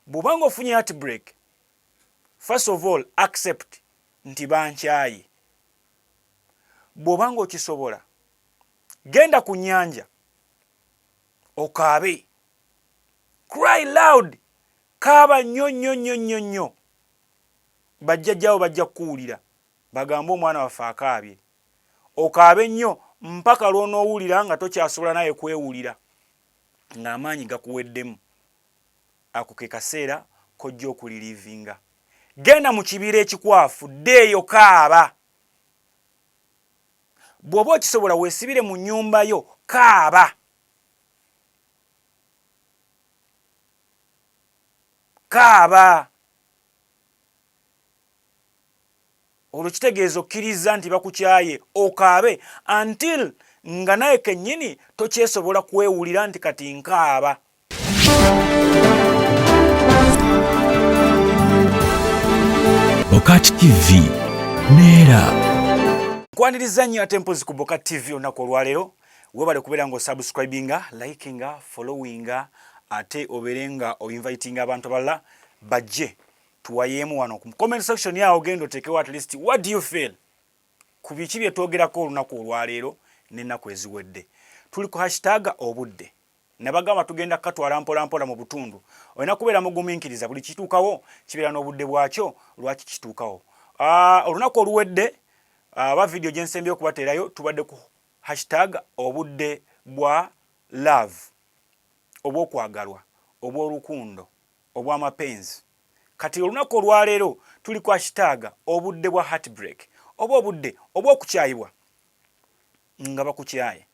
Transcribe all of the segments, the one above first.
bw'obanga ofunye heartbreak, first of all accept nti bankyaye. Bw'obanga okisobola genda ku nnyanja okaabe, cry loud, kaaba nnyo. Bajjajjawo bajja kukuwulira bagambe omwana waffe akaabye. Okaabe nnyo mpaka lw'onoowulira nga tokyasobola naye kwewulira ng'amaanyi gakuweddemu. Ako ke kaseera kojja okulirivinga. Genda mu kibira ekikwafu, ddeeyo kaaba. Bw'oba okisobola weesibire mu nnyumba yo, kaaba. Kaaba. Olwo kitegeeza okkiriza nti bakukyaye, okaabe until nga naye kennyini tokyesobola kwewulira nti kati nkaaba. Bokati TV neera nkwaniriza nnyo ate mpozi ku Bokati TV olunaku olwaleero. Webale kubeera ng'osubscribinga, likinga, followinga, ate obeere nga oinvitinga abantu abalala bajje tuwayeemu wano ku comment section yawo. Genda oteekewo at least what do you feel ku biki bye twogerako olunaku olwaleero n'ennaku eziwedde. Tuli ku hashtag obudde. Nabagamba tugenda katwala mpola mu butundu. Olina kubeera mugumiikiriza buli kituukawo kibeera n'obudde bwakyo lwaki kituukawo. Olunaku oluwedde aba video gye nsembye okubateerayo tubadde ku hashtag obudde bwa love, obw'okwagalwa, obw'olukundo, obw'amapenzi. Kati olunaku olwaleero tuli ku hashtag obudde bwa heartbreak, oba obudde obw'okukyayibwa nga bakukyaye.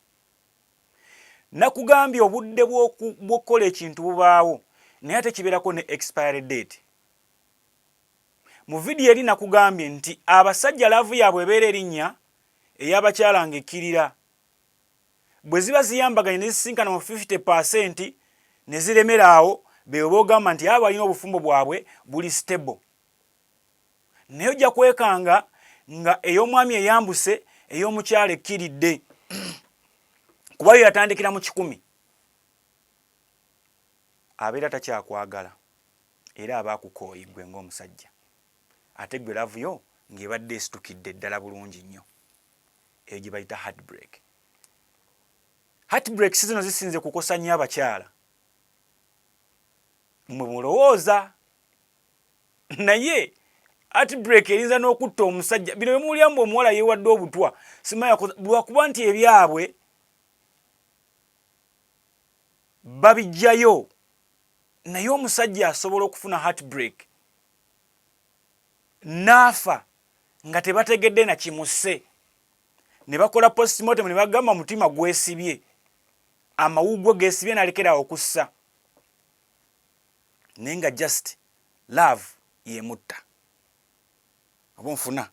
Nakugambye obudde bw'okukola ekintu bubaawo naye ate kibeerako ne expiry date. Mu vidiyo eri nakugambye nti abasajja laavu yaabwe ebeera erinnya ey'abakyala ng'ekkirira. Bwe ziba ziyambaganye ne zisinkana mu 50% ne ziremera awo, be boogamba nti abo alina obufumbo bwabwe buli stable. Naye ojja kwekanga nga ey'omwami eyambuse, ey'omukyala ekkiridde. Kuba yo yatandikira mu 10. Abeera takyakwagala era aba akukooyi ggwe ng'omusajja. Ate gwe laavu yo ng'ebadde esitukidde ddala bulungi nnyo. Eyo gye bayita heartbreak. Heartbreak si zino zisinze kukosa nnyo abakyala. Mwe mulowooza. Naye heartbreak erinza n'okutta omusajja. Bino bye muwulira mbu omuwala yeewadde obutwa. Simanya lwakuba nti ebyabwe babijjayo. Naye omusajja asobola okufuna heartbreak n'afa nga tebategedde na kimusse. Ne bakola postmortem ne bagamba omutima gwesibye, amawuggwe geesibye n'alekera okussa. Naye nga just love yemutta. Oba nfuna.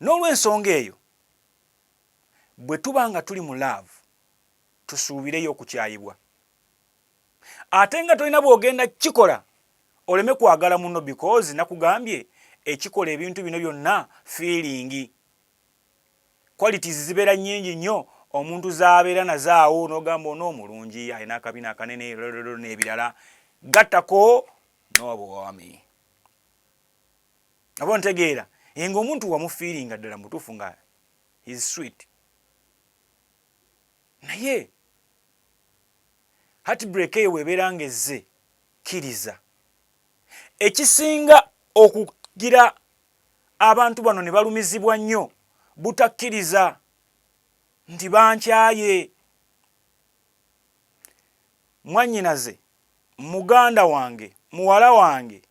N'olw'ensonga eyo, bwe tuba nga tuli mu love, tusuubireyo okukyayibwa. Ate nga tolina bw'ogenda kikola oleme kwagala muno because nakugambye ekikola ebintu bino byonna feeling. Qualities zibeera nnyingi nnyo, omuntu z'abeera nazaawo n'ogamba onoomulungi alina akabina akanene n'ebirala gattako n'obwami. Abo ntegeera ng'omuntu wamufiiringa ddala mutuufu nga is sweet. Naye heartbreak eyo weebeera ng'ezze kkiriza. Ekisinga okugira abantu bano ne balumizibwa nnyo butakkiriza nti bankyaye. Mwannyinaze, muganda wange, muwala wange,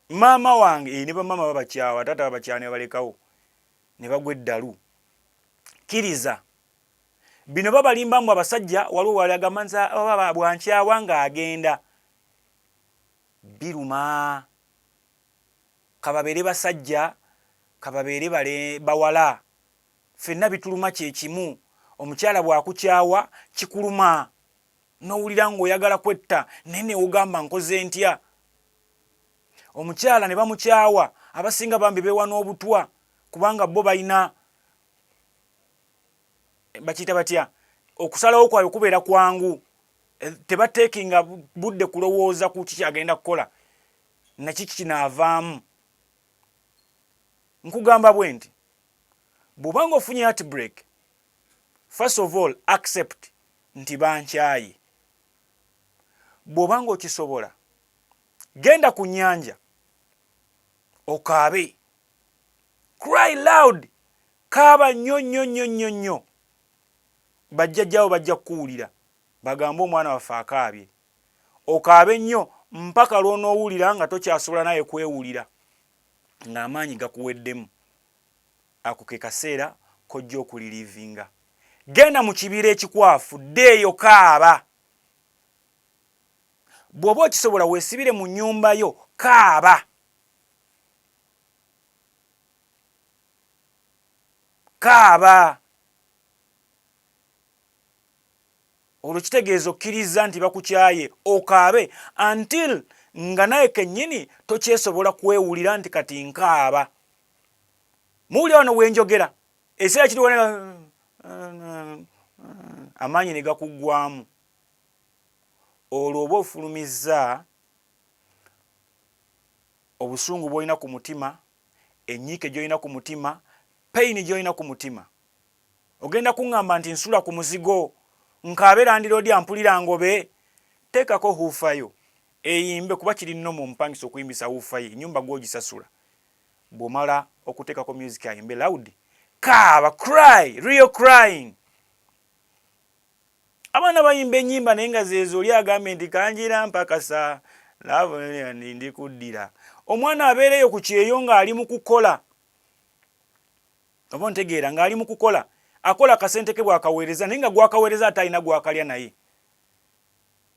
maama wange, ne bamaama babakyawa, taata babakyawa ne babalekawo ne bagwa eddalu. Kkiriza. Bino babalimbamu abasajja waliwo walagamba nti baba bwankyawa ng'agenda. Biruma. Kababeere basajja, kababeere bawala. Ffenna bituluma kye kimu. Omukyala bw'akukyawa kikuluma. N'owulira ng'oyagala kwetta naye ne ogamba nkoze ntya. Omukyala ne bamukyawa, abasinga bambi beewa n'obutwa kubanga bo balina bakiyita batya, okusalawo kwabwe kubeera kwangu. tebatekinga budde kulowooza ku kiki agenda kukola na kiki kinaavaamu. Nkugamba bwe nti bw'obanga ofunye heartbreak, first of all accept nti bankyaye. Bw'obanga okisobola genda ku nnyanja okaabe, cry loud, kaaba nnyo nnyo nnyo nnyo nnyo. Bajjajjawo bajja kukuwulira bagambe omwana waffe akaabye. Okaabe nnyo mpaka lw'onoowulira nga tokyasobola naye kwewulira ng'amaanyi gakuweddemu. Ako ke kaseera kojja okulirivinga. Genda mu kibira ekikwafu, ddeeyo kaaba. Bw'oba okisobola weesibire mu nnyumba yo, kaaba. Kaaba. Olwo kitegeeza okkiriza nti bakukyaye, okaabe until nga naye kennyini tokyesobola kwewulira nti kati nkaaba. Muwulira wano wenjogera, ekiseera kiri wano amaanyi ne gakuggwaamu. Olwo oba ofulumizza obusungu bw'olina ku mutima, ennyiike gy'olina ku mutima, payini gy'olina ku mutima. Ogenda kuŋŋamba nti nsula ku muzigo, nkaabe landiroodi ampulira ngobe. Teekako huufayo eyimbe, kuba kiri nno mu mpangisa okuyimbisa huufa ye, ennyumba gw'ogisasula. Bw'omala okuteekako music ayimbe loud, kaaba, cry, real crying. Abaana bayimba ennyimba naye nga zeezo oli agambe nti kanjira mpakasa love ndi kuddira. Omwana abeereyo ku kyeyo ng'ali mu kukola. Oba ntegeera ng'ali mu kukola, akola akasente ke bw'akaweereza naye nga gw'akaweereza ate alina gw'akalya naye.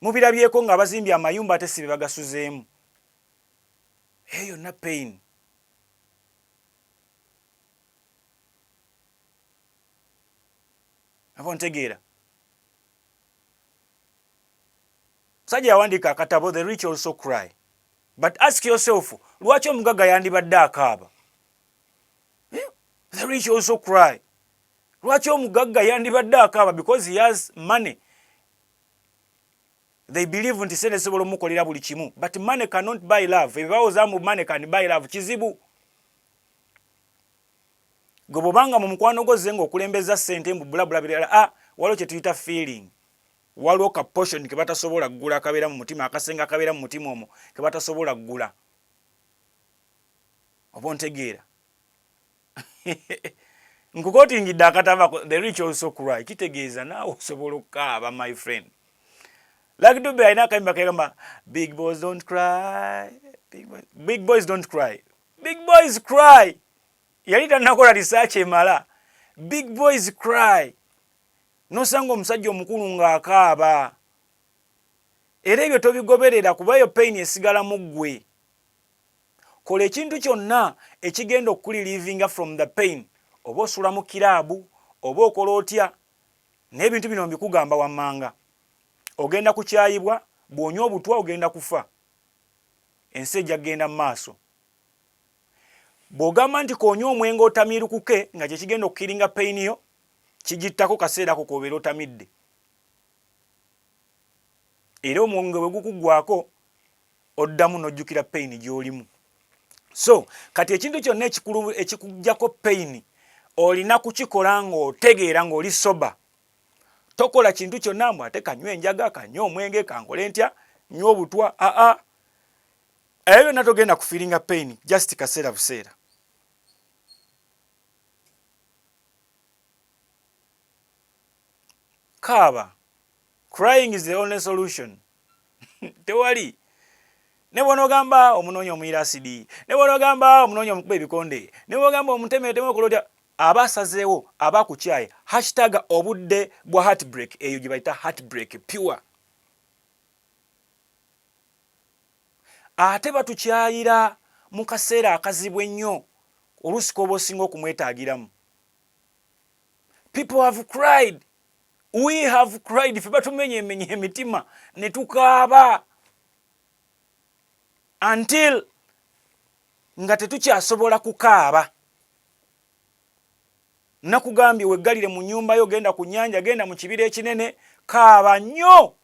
Mubirabyeko nga bazimbye amayumba ate si be bagasuzeemu. Eyo yonna pain. Oba ntegeera. Sajja yawandiika akatabo, The Rich Also Cry. But ask yourself, lwaki omugagga yandibadde akaaba? The rich also cry. Lwaki omugagga yandibadde akaaba? Because he has money. They believe nti sente zisobola omukolera buli kimu. But money cannot buy love. Ebibawooza mu money can buy love. Kizibu. Gwe bw'obanga mu mukwano gwo zze ng'okulembeza ssente mu bulabula birala, waliwo kye tuyita feeling. Waliwo ka portion ke batasobola ggula akabeera mu mutima, akasenga akabeera mu mutima omwo ke batasobola ggula. Oba ontegeera. Nkukotingidde akataba The Rich Also Cry. Kitegeeza naawe osobola okukaaba, my friend. Like Dube alina akayimba kagamba big boys don't cry, big boys don't cry, big boys cry. Yali tannakola research emala. Big boys cry. Nosanga omusajja omukulu ng'akaaba. Era ebyo tobigoberera kuba eyo pain esigala mu ggwe. Kola ekintu kyonna ekigenda okulirivinga from the pain. Oba osula mu kiraabu, oba okola otya, n'ebintu bino mbikugamba wammanga. Ogenda kukyayibwa, bw'onywa obutwa ogenda kufa. Ensi ejja kgenda mu maaso. Bw'ogamba nti k'onywa omwenge otamiirukuke nga kye kigenda okukiringa pain yo, kigittako kaseera ko k'obeera otamidde. Era omwenge bwe gukuggwako oddamu n'ojjukira pain gy'olimu. So, kati ekintu kyonna ekikulu ekikuggyako pain olina kukikola ng'otegeera ng'oli soba. Tokola kintu kyonna mbu ate kanywa enjaga, kanywa omwenge, kankole ntya, nywa obutwa. Eyo byonna togenda kufiiringa pain, just kaseera buseera. Kaaba. Crying is the only solution. Tewali. Ne bw'onogamba omunoonya omuyira asidi, ne bw'onogamba omunoonya omukuba ebikonde, ne bw'ogamba omutemeeteme okolotya, aba asazeewo, aba akukyaye, hashtag obudde bwa heartbreak, eyo gye bayita heartbreak pure. Ate batukyayira mu kaseera akazibu ennyo, oluusi k'oba osinga okumwetaagiramu. People have cried. We have cried. Ffe batumenyeemenye emitima ne tukaaba. Until nga tetukyasobola kukaaba. Nakugambye weggalire mu nnyumba yo, genda ku nnyanja, genda mu kibira ekinene, kaaba nnyo.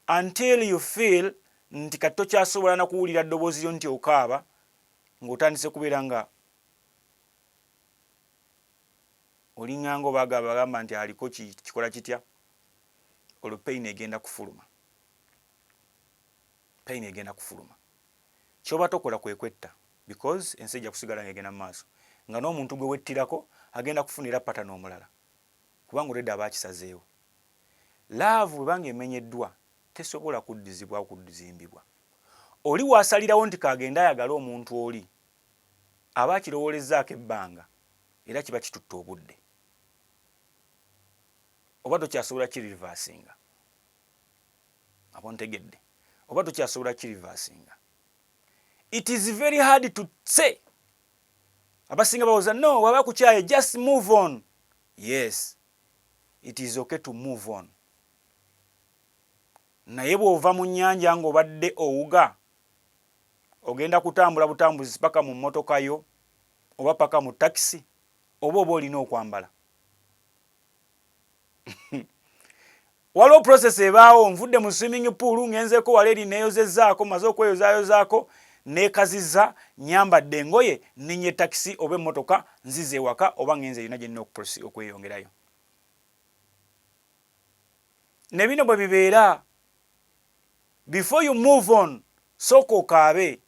until you feel nti kati tokyasobola na kuwulira ddoboozi lyo nti okaaba ng'otandise kubeera nga olinganga bagamba nti aliko kikola kitya, olwo pain egenda kufuluma. Pain egenda kufuluma. Kyoba tokola kwekwetta because ensi ejja kusigala ng'egenda mu maaso nga n'omuntu gwe wettirako agenda kufunira patana omulala kubanga olwedde aba akisazeewo. Laavu bwebanga emenyeddwa tesobola kuddizibwa kuddizimbibwa. Oli waasalirawo nti kagenda ayagala omuntu oli aba akirowoolezaako ebbanga era kiba kitutte obudde. Oba tokyasobola kirivaasinga. Abo ntegedde. Oba tokyasobola kirivaasinga. It is very hard to say. Abasinga bawoza no waba kukyaye just move on. Yes, it is okay to move on. Naye bw'ova mu nnyanja ng'obadde owuga ogenda kutambula butambuzi paka mu mmotoka yo oba paka mu takisi oba olina okwambala. Waliwo process ebaawo, nvudde mu swimming pool ngenzeeko wala eri neeyozezzaako maze okweyozaayozaako neekaziza nyambadde engoye ninye takisi oba emmotoka nzize ewaka oba ngenze erina gye nnina okweyongerayo. Ne bino bwe bibeera. Before you move on, sooka okaabe.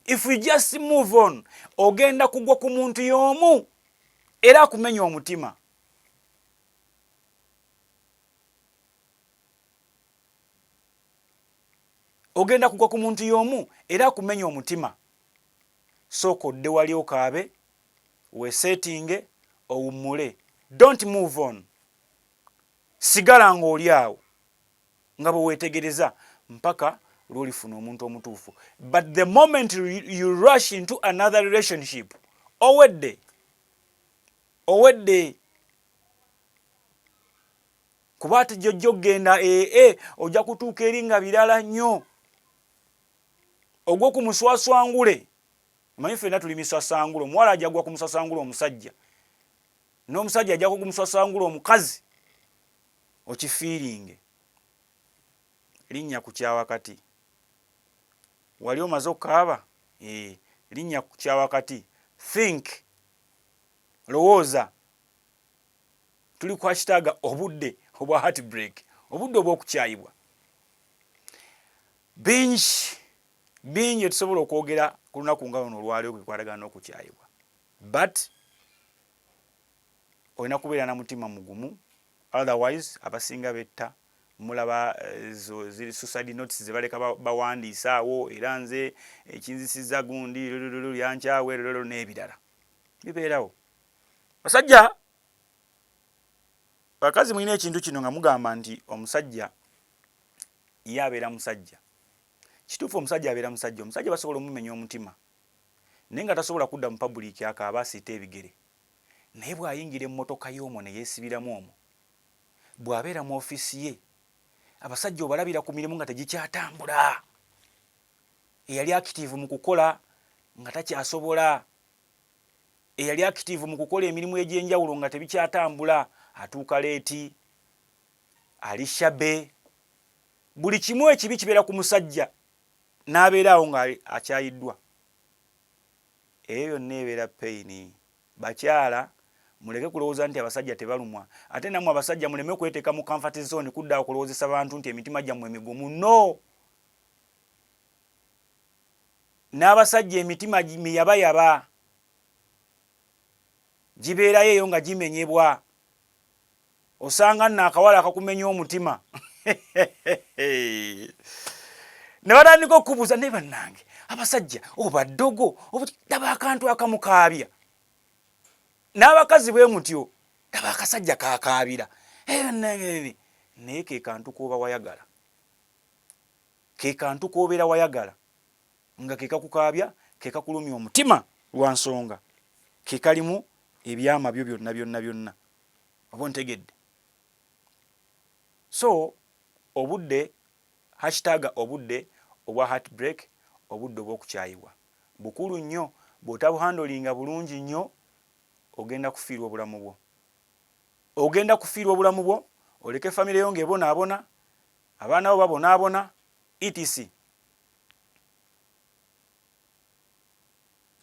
If you just move on, ogenda kugwa ku muntu y'omu era akumenya omutima. Ogenda kugwa ku muntu y'omu era akumenya omutima. Sooka odde wali okaabe, weesetinge, owummule. Don't move on. Sigala ng'oli awo nga bwe weetegereza mpaka lw'olifuna omuntu omutuufu. But the moment you rush into another relationship, owedde. Kuba ati jjojja ogenda ojja kutuuka eri nga birala nnyo. Ogwo ku muswaswangule. Manyi ffenna tuli miswaswangule. Omuwala ajja gwa ku muswaswangule omusajja. N'omusajja ajja ku muswaswangule omukazi. Okifiiringe. Linnya ku kyawakati. Wali omaze okukaaba? Linnya ku kyawakati. Think. Lowooza. Tuli ku hashtag obudde obwa heartbreak. Obudde obw'okukyayibwa. Bingi tusobola okwogera ku lunaku nga luno olwaleero bwe kwatagana n'okukyayibwa. But olina kubeera na mutima mugumu. Otherwise abasinga betta mulaba ziri suicide notes ze baleka bawandiisa awo era nze ekinzisiza gundi yankyawe n'ebirala bibeerawo. Basajja bakazi mulina ekintu kino nga mugamba nti omusajja ye abeera musajja. Kituufu omusajja abeera musajja. Omusajja basobola omumenya omutima naye nga tasobola kudda mu public akaaba asiita ebigere. Naye bw'ayingira emmotoka y'omwo ne yeesibiramu omwo, bw'abeera mu ofiisi ye, abasajja obalabira ku mirimu nga tegikyatambula. Eyali active mu kukola nga takyasobola. Eyali active mu kukola emirimu egy'enjawulo nga tebikyatambula. Atuuka leeti, ali shabe. Buli kimu ekibi kibeera ku musajja n'abeera awo nga akyayiddwa. Eyo yonna ebeera pain. Bakyala muleke kulowooza nti abasajja tebalumwa. Ate nammwe abasajja muleme kweteeka mu comfort zone kudda okulowoozesa abantu nti emitima gyammwe emigumu. No. N'abasajja emitima miyabayaba. Gibeerayo eyo nga gimenyebwa. Osanga nno akawala akakumenya omutima. Ne batandika okubuuza ne bannange abasajja oba ddogo daba akantu akamukaabya. N'abakazi bwe mutyo daba akasajja kaakaabira. Naye ke kantu k'oba wayagala. Ke kantu k'obeera wayagala nga ke kakukaabya ke kakulumya omutima lwa nsonga ke kalimu ebyama byo byonna. Oba ntegedde. So obudde hashtag obudde obwa heartbreak, obudde obw'okukyayibwa bukulu nnyo. Bw'otabuhandolinga bulungi nnyo ogenda kufiirwa obulamu bwo. Oleke famire yo ng'ebonaabona abaana bo babonaabona etc.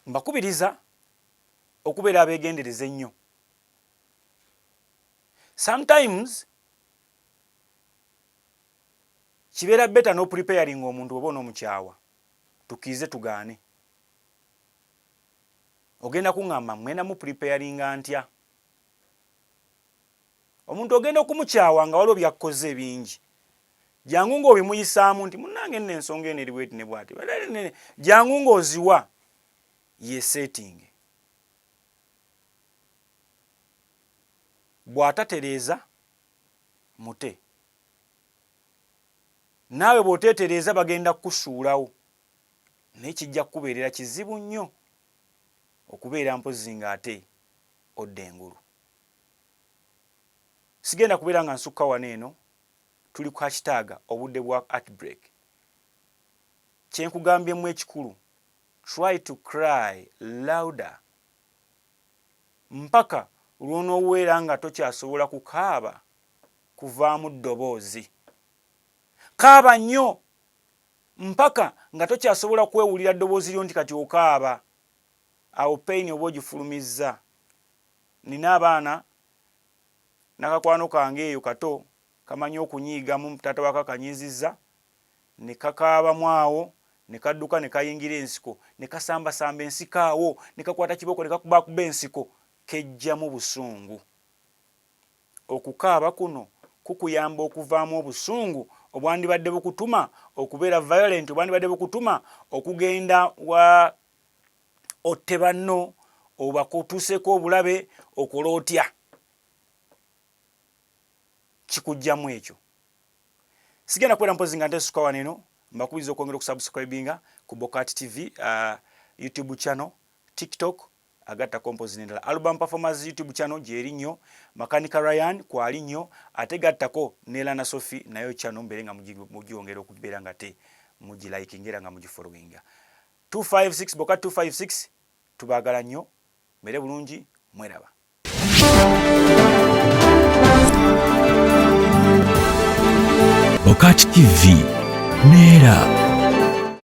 Mbakubiriza okubeera abeegendereza ennyo. Sometimes kibeera better no preparing omuntu oba onomukyawa tukize tugaane. Ogenda kuŋŋamba mwena mu preparinga ntya? Omuntu ogenda okumukyawa nga waliwo byakkoze ebingi, jangu ng'obimuyisaamu nti munnange nno ensonga eno eri bweti ne bwati, jangu ng'oziwa ye setting. Bw'atatereeza mute, naawe bw'oteetereeza bagenda kukusuulawo, naye kijja kukubeerera kizibu nnyo okubeera mpozi ng'ate odda engulu. Sigenda kubeera nga nsukka wano eno, tuli ku hashtag obudde bwa heartbreak. Kyenkugambyemu ekikulu, try to cry louder, mpaka lw'onooweera nga tokyasobola kukaaba kuvaamu ddoboozi. Kaaba nnyo mpaka nga tokyasobola kwewulira ddoboozi lyo nti kati okaaba. Awo pain oba ogifulumizza. Nina abaana nakakwano kange eyo kato kamanyi okunyiigamu taata wakakanyiizizza, ne kakaabamu awo, ne kadduka ne kayingira ensiko, ne kasambasamba ensiko awo, ne kakwata kiboko ne kakubakuba ensiko, kejjamu busungu. Okukaaba kuno kukuyamba okuvaamu obusungu obwandibadde bukutuma okubeera violent, obwandibadde bukutuma okugenda wa otte banno, obakutuuseko obulabe, okola otya. Kikujjamu ekyo. Sigenda kubeera mpozi nga nteesuka wano eno, mbakubiriza okwongera okusubscribinga ku Bokat TV YouTube channel, TikTok, agatta kompozi n'endala. Album Performance YouTube channel gyeri nnyo, Makanika Ryan kwali nnyo, ate gattako ne Lana Sophie nayo channel mbere nga mugiwongera okubeera nga te mugilikinga era nga mugifollowinga. 256 Bokat 256, tubaagala nnyo, mere bulungi, mweraba. Bokat TV, Neera.